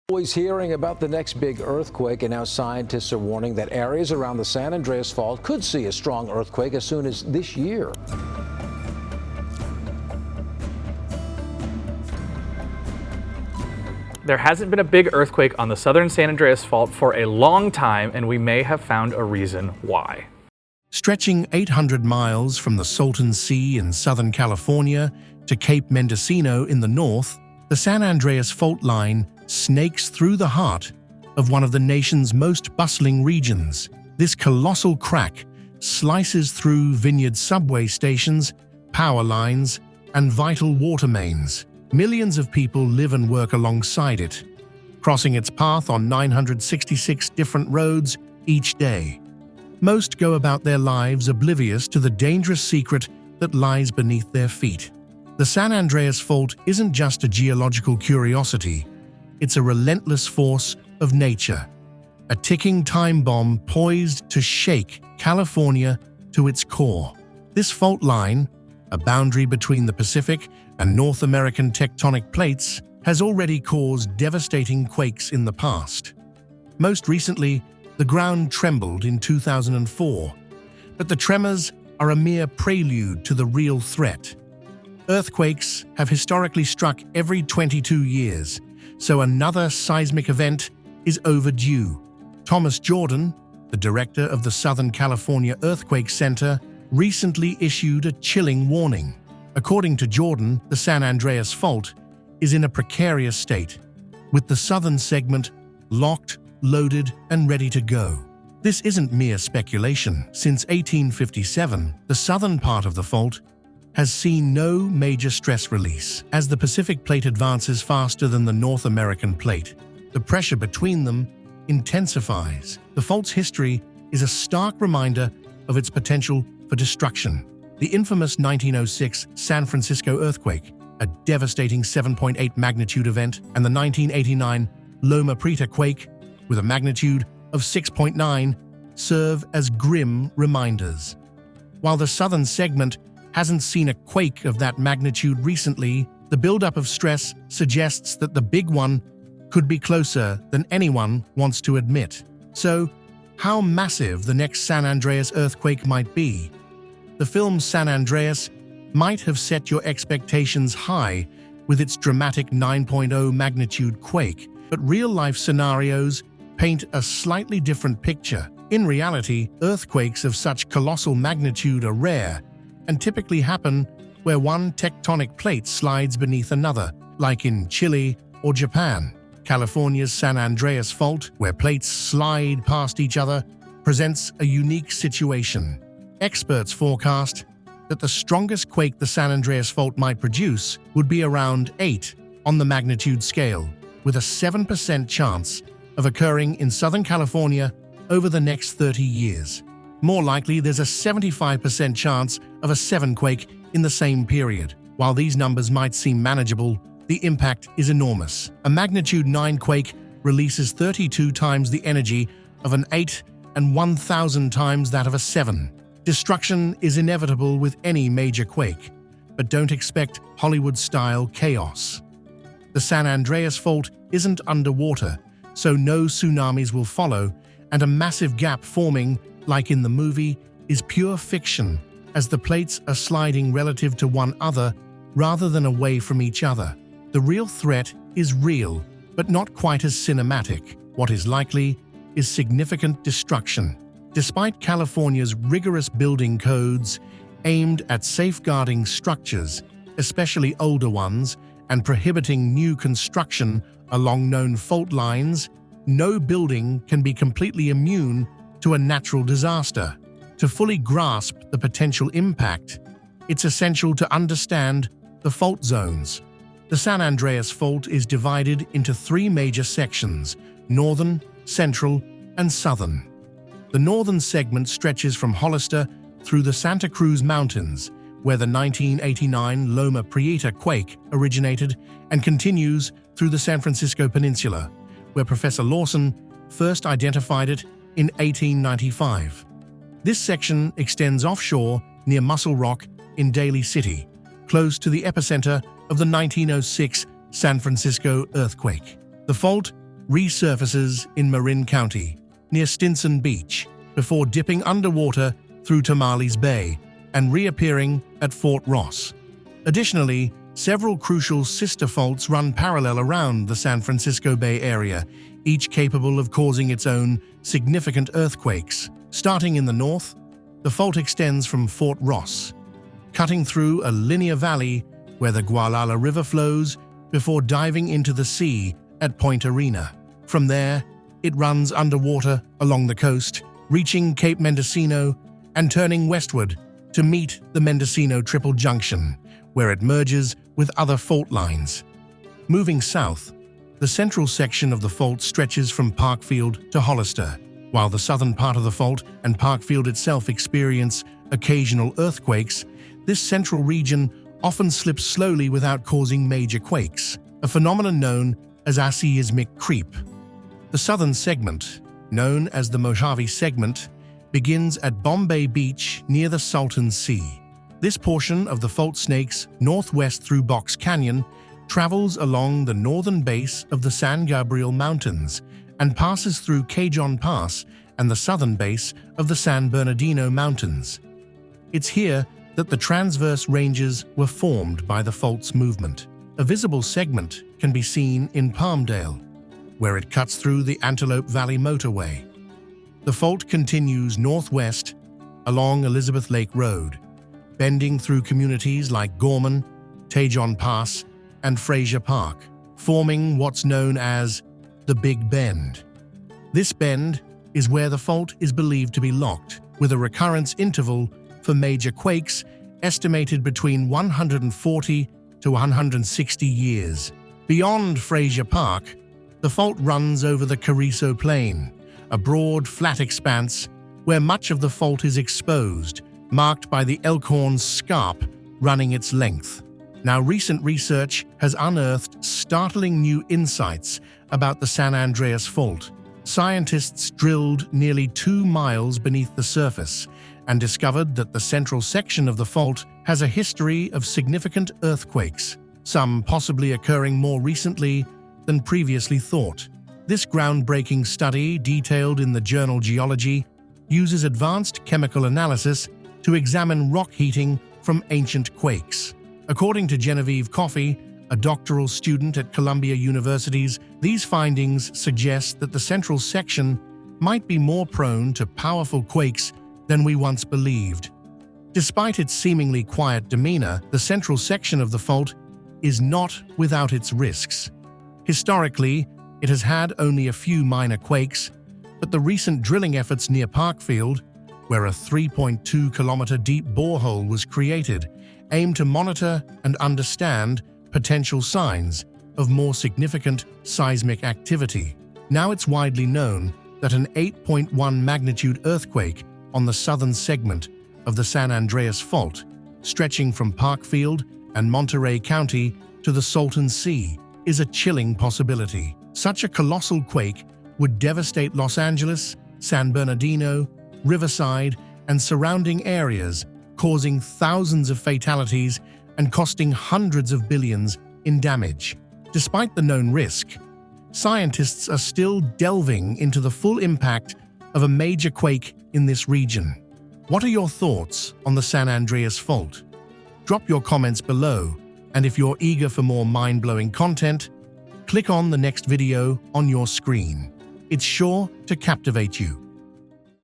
Always hearing about the next big earthquake, and now scientists are warning that areas around the San Andreas Fault could see a strong earthquake as soon as this year. There hasn't been a big earthquake on the southern San Andreas Fault for a long time, and we may have found a reason why. Stretching 800 miles from the Salton Sea in Southern California to Cape Mendocino in the north, the San Andreas Fault line snakes through the heart of one of the nation's most bustling regions. This colossal crack slices through Vineyard subway stations, power lines, and vital water mains. Millions of people live and work alongside it, crossing its path on 966 different roads each day. Most go about their lives oblivious to the dangerous secret that lies beneath their feet. The San Andreas Fault isn't just a geological curiosity, it's a relentless force of nature, a ticking time bomb poised to shake California to its core. This fault line, a boundary between the Pacific and North American tectonic plates, has already caused devastating quakes in the past. Most recently, the ground trembled in 2004, but the tremors are a mere prelude to the real threat. Earthquakes have historically struck every 22 years, so another seismic event is overdue. Thomas Jordan, the director of the Southern California Earthquake Center, recently issued a chilling warning. According to Jordan, the San Andreas Fault is in a precarious state, with the southern segment locked, loaded, and ready to go. This isn't mere speculation. Since 1857, the southern part of the fault has seen no major stress release. As the Pacific plate advances faster than the North American plate, the pressure between them intensifies. The fault's history is a stark reminder of its potential for destruction. The infamous 1906 San Francisco earthquake, a devastating 7.8 magnitude event, and the 1989 Loma Prieta quake, with a magnitude of 6.9, serve as grim reminders. While the southern segment hasn't seen a quake of that magnitude recently, the buildup of stress suggests that the big one could be closer than anyone wants to admit. So, how massive the next San Andreas earthquake might be? The film San Andreas might have set your expectations high with its dramatic 9.0 magnitude quake, but real-life scenarios paint a slightly different picture. In reality, earthquakes of such colossal magnitude are rare and typically happen where one tectonic plate slides beneath another, like in Chile or Japan. California's San Andreas Fault, where plates slide past each other, presents a unique situation. Experts forecast that the strongest quake the San Andreas Fault might produce would be around 8 on the magnitude scale, with a 7% chance of occurring in Southern California over the next 30 years. More likely, there's a 75% chance of a 7 quake in the same period. While these numbers might seem manageable, the impact is enormous. A magnitude 9 quake releases 32 times the energy of an 8 and 1,000 times that of a 7. Destruction is inevitable with any major quake, but don't expect Hollywood-style chaos. The San Andreas Fault isn't underwater, so no tsunamis will follow, and a massive gap forming, like in the movie, is pure fiction, as the plates are sliding relative to one another rather than away from each other. The real threat is real, but not quite as cinematic. What is likely is significant destruction. Despite California's rigorous building codes aimed at safeguarding structures, especially older ones, and prohibiting new construction along known fault lines, no building can be completely immune to a natural disaster. To fully grasp the potential impact, it's essential to understand the fault zones. The San Andreas Fault is divided into 3 major sections: northern, central, and southern. The northern segment stretches from Hollister through the Santa Cruz Mountains, where the 1989 Loma Prieta quake originated, and continues through the San Francisco Peninsula, where Professor Lawson first identified it in 1895. This section extends offshore near Muscle Rock in Daly City, close to the epicenter of the 1906 San Francisco earthquake. The fault resurfaces in Marin County, near Stinson Beach, before dipping underwater through Tamales Bay and reappearing at Fort Ross. Additionally, several crucial sister faults run parallel around the San Francisco Bay Area, each capable of causing its own significant earthquakes. Starting in the north, the fault extends from Fort Ross, cutting through a linear valley where the Gualala River flows before diving into the sea at Point Arena. From there, it runs underwater along the coast, reaching Cape Mendocino and turning westward to meet the Mendocino Triple Junction, where it merges with other fault lines. Moving south, the central section of the fault stretches from Parkfield to Hollister. While the southern part of the fault and Parkfield itself experience occasional earthquakes, this central region often slips slowly without causing major quakes, a phenomenon known as aseismic creep. The southern segment, known as the Mojave segment, begins at Bombay Beach near the Salton Sea. This portion of the fault snakes northwest through Box Canyon, travels along the northern base of the San Gabriel Mountains, and passes through Cajon Pass and the southern base of the San Bernardino Mountains. It's here that the transverse ranges were formed by the fault's movement. A visible segment can be seen in Palmdale, where it cuts through the Antelope Valley Motorway. The fault continues northwest along Elizabeth Lake Road, bending through communities like Gorman, Tejon Pass, and Fraser Park, forming what's known as the Big Bend. This bend is where the fault is believed to be locked, with a recurrence interval for major quakes estimated between 140 to 160 years. Beyond Fraser Park, the fault runs over the Carrizo Plain, a broad, flat expanse where much of the fault is exposed, marked by the Elkhorn Scarp running its length. Now, recent research has unearthed startling new insights about the San Andreas Fault. Scientists drilled nearly 2 miles beneath the surface and discovered that the central section of the fault has a history of significant earthquakes, some possibly occurring more recently than previously thought. This groundbreaking study, detailed in the journal Geology, uses advanced chemical analysis to examine rock heating from ancient quakes. According to Genevieve Coffey, a doctoral student at Columbia University's, these findings suggest that the central section might be more prone to powerful quakes than we once believed. Despite its seemingly quiet demeanor, the central section of the fault is not without its risks. Historically, it has had only a few minor quakes, but the recent drilling efforts near Parkfield, where a 3.2-kilometer deep borehole was created, aim to monitor and understand potential signs of more significant seismic activity. Now it's widely known that an 8.1 magnitude earthquake on the southern segment of the San Andreas Fault, stretching from Parkfield and Monterey County to the Salton Sea, is a chilling possibility. Such a colossal quake would devastate Los Angeles, San Bernardino, Riverside, and surrounding areas, causing thousands of fatalities and costing hundreds of billions in damage. Despite the known risk, scientists are still delving into the full impact of a major quake in this region. What are your thoughts on the San Andreas Fault? Drop your comments below, and if you're eager for more mind-blowing content, click on the next video on your screen. It's sure to captivate you.